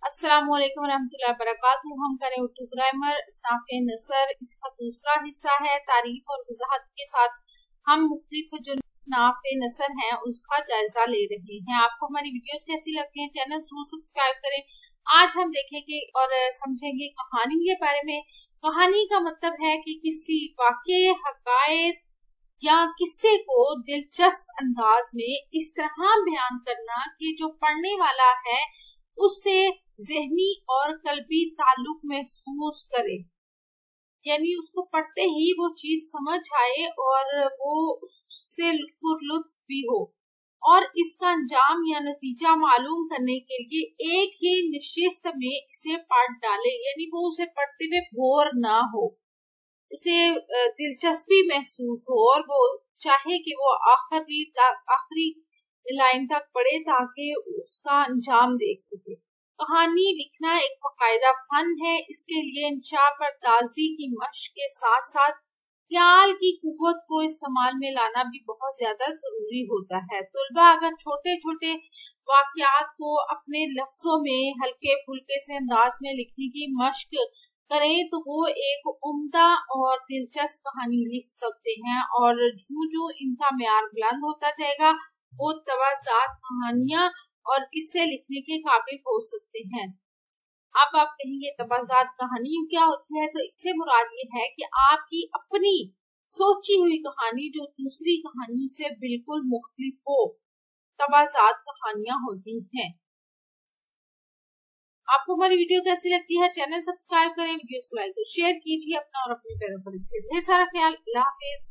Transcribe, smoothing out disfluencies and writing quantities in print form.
अस्सलाम वालेकुम रहमतुल्लाहि वबरकातुहू। हम करें उर्दू ग्रामर स्नाफ़े नसर। इसका दूसरा हिस्सा है तारीफ और वजाहत के साथ हम मुख्तलिफ जो स्नाफ़े नसर हैं उसका जायजा ले रहे हैं। आपको हमारी वीडियोस कैसी लगती हैं, चैनल जरूर सब्सक्राइब करें। आज हम देखेंगे और समझेंगे कहानी के बारे में। कहानी का मतलब है कि किसी वाक़े, हक़ाइक़ या किस्से को दिलचस्प अंदाज में इस तरह बयान करना कि जो पढ़ने वाला है उससे ज़हनी और कल्बी ताल्लुक महसूस करे, यानी उसको पढ़ते ही वो चीज समझ आए और वो उससे पुरलुत्फ भी हो, और इसका अंजाम या नतीजा मालूम करने के लिए एक ही निशिस्त में इसे पढ़ डाले, यानी वो उसे पढ़ते हुए बोर ना हो, उसे दिलचस्पी महसूस हो और वो चाहे कि वो आखिरी लाइन तक पढ़े ताकि उसका अंजाम देख सके। कहानी लिखना एक बाकायदा फन है। इसके लिए इंशा परदाजी की मशक के साथ साथ ख्याल की कुव्वत को इस्तेमाल में लाना भी बहुत ज्यादा जरूरी होता है। तुलबा अगर छोटे छोटे वाकयात को अपने लफ्जों में हल्के फुल्के से अंदाज में लिखने की मशक करें तो वो एक उम्दा और दिलचस्प कहानी लिख सकते हैं, और जो इनका मेयार बुलंद होता जाएगा वो तवाज़ात कहानियां और किस्से लिखने के काबिल हो सकते हैं। अब आप कहेंगे तवाज़ात कहानी क्या होती है, तो इससे मुराद ये है कि आपकी अपनी सोची हुई कहानी जो दूसरी कहानी से बिल्कुल मुख्तलिफ हो, तवाज़ात कहानियां होती हैं। आपको हमारी वीडियो कैसी लगती है, चैनल सब्सक्राइब करें, वीडियोस को लाइक और शेयर कीजिए। अपना और अपने पैरों पर ढेर सारा ख्याल। अल्लाह हाफिज।